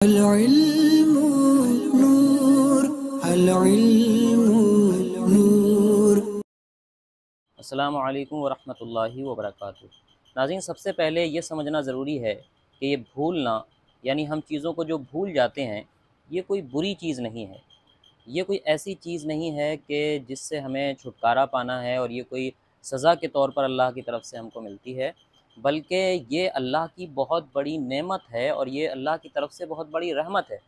अल-इल्मु नूर, अल-इल्मु नूर। अस्सलामु अलैकुम वरहमतुल्लाहि वबरकातुहू। नाज़रीन, सबसे पहले ये समझना ज़रूरी है कि ये भूलना यानी हम चीज़ों को जो भूल जाते हैं, ये कोई बुरी चीज़ नहीं है। ये कोई ऐसी चीज़ नहीं है कि जिससे हमें छुटकारा पाना है और ये कोई सज़ा के तौर पर अल्लाह की तरफ से हमको मिलती है, बल्कि ये अल्लाह की बहुत बड़ी नेमत है और ये अल्लाह की तरफ से बहुत बड़ी रहमत है।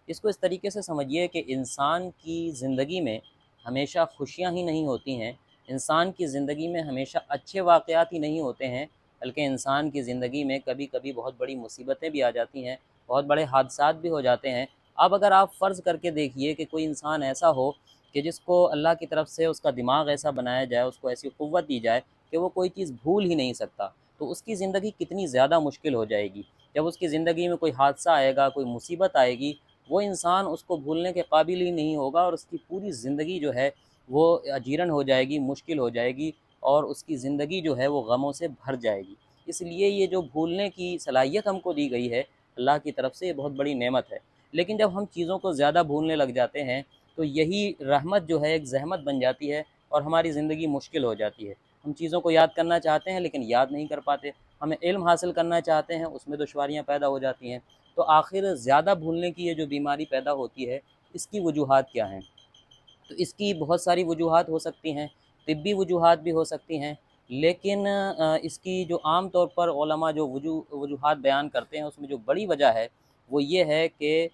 इसको इस तरीके से समझिए कि इंसान की ज़िंदगी में हमेशा खुशियाँ ही नहीं होती हैं, इंसान की ज़िंदगी में हमेशा अच्छे वाक़यात ही नहीं होते हैं, बल्कि इंसान की ज़िंदगी में कभी-कभी बहुत बड़ी मुसीबतें भी आ जाती हैं, बहुत बड़े हादसात भी हो जाते हैं। अब अगर आप फ़र्ज़ करके देखिए कि कोई इंसान ऐसा हो कि जिसको अल्लाह की तरफ से उसका दिमाग ऐसा बनाया जाए, उसको ऐसी क़ुव्वत दी जाए कि वो कोई चीज़ भूल ही नहीं सकता, तो उसकी ज़िंदगी कितनी ज़्यादा मुश्किल हो जाएगी। जब उसकी ज़िंदगी में कोई हादसा आएगा, कोई मुसीबत आएगी, वो इंसान उसको भूलने के काबिल ही नहीं होगा और उसकी पूरी ज़िंदगी जो है वो अजीरन हो जाएगी, मुश्किल हो जाएगी और उसकी ज़िंदगी जो है वो गमों से भर जाएगी। इसलिए ये जो भूलने की सलाहियत हमको दी गई है अल्लाह की तरफ से, ये बहुत बड़ी नेमत है। लेकिन जब हम चीज़ों को ज़्यादा भूलने लग जाते हैं, तो यही रहमत जो है एक ज़हमत बन जाती है और हमारी ज़िंदगी मुश्किल हो जाती है। हम चीज़ों को याद करना चाहते हैं लेकिन याद नहीं कर पाते। हमें इल्म हासिल करना चाहते हैं, उसमें दुश्वारियाँ पैदा हो जाती हैं। तो आखिर ज़्यादा भूलने की ये जो बीमारी पैदा होती है, इसकी वजूहात क्या हैं? तो इसकी बहुत सारी वजूहात हो सकती हैं, तिब्बी वजूहात भी हो सकती हैं, लेकिन इसकी जो आम तौर पर उलमा जो वजूहात बयान करते हैं, उसमें जो बड़ी वजह है, वो ये है कि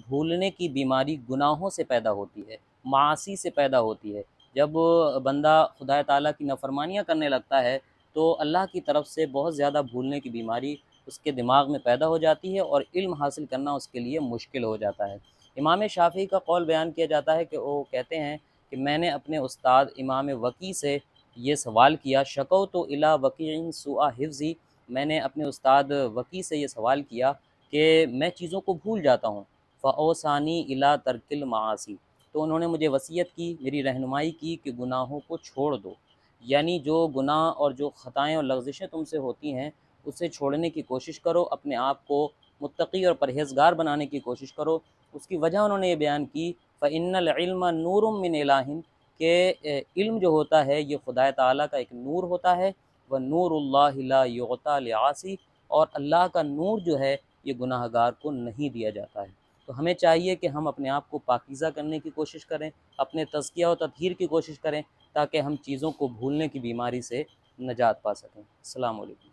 भूलने की बीमारी गुनाहों से पैदा होती है, मासी से पैदा होती है। जब बंदा खुदा ताला की नाफरमानियाँ करने लगता है, तो अल्लाह की तरफ से बहुत ज़्यादा भूलने की बीमारी उसके दिमाग में पैदा हो जाती है और इल्म हासिल करना उसके लिए मुश्किल हो जाता है। इमाम शाफ़ी का कौल बयान किया जाता है कि वो कहते हैं कि मैंने अपने उस्ताद इमाम वकी से ये सवाल किया, शकौतु इला वकीइन सुआ हिफ्ज़ी, मैंने अपने उस्ताद वकी से ये सवाल किया कि मैं चीज़ों को भूल जाता हूँ। फ़ओसानी इला तरकिल मासी, तो उन्होंने मुझे वसीयत की, मेरी रहनुमाई की कि गुनाहों को छोड़ दो। यानी जो गुनाह और जो ख़ताएँ और लग़ज़िशें तुमसे होती हैं, उसे छोड़ने की कोशिश करो, अपने आप को मुत्तक़ी और परहेज़गार बनाने की कोशिश करो। उसकी वजह उन्होंने ये बयान की, फ़इन्नल इल्म नूरुम मिन इलाहिन, के इल्म जो होता है ये खुदा ताला का एक नूर होता है, व नूरुल्लाहि ला युअता लिआसी, और अल्लाह का नूर जो है ये गुनाहगार को नहीं दिया जाता है। तो हमें चाहिए कि हम अपने आप को पाकीज़ा करने की कोशिश करें, अपने तज़किया और तत्हीर की कोशिश करें, ताकि हम चीज़ों को भूलने की बीमारी से निजात पा सकें। अस्सलामु अलैकुम।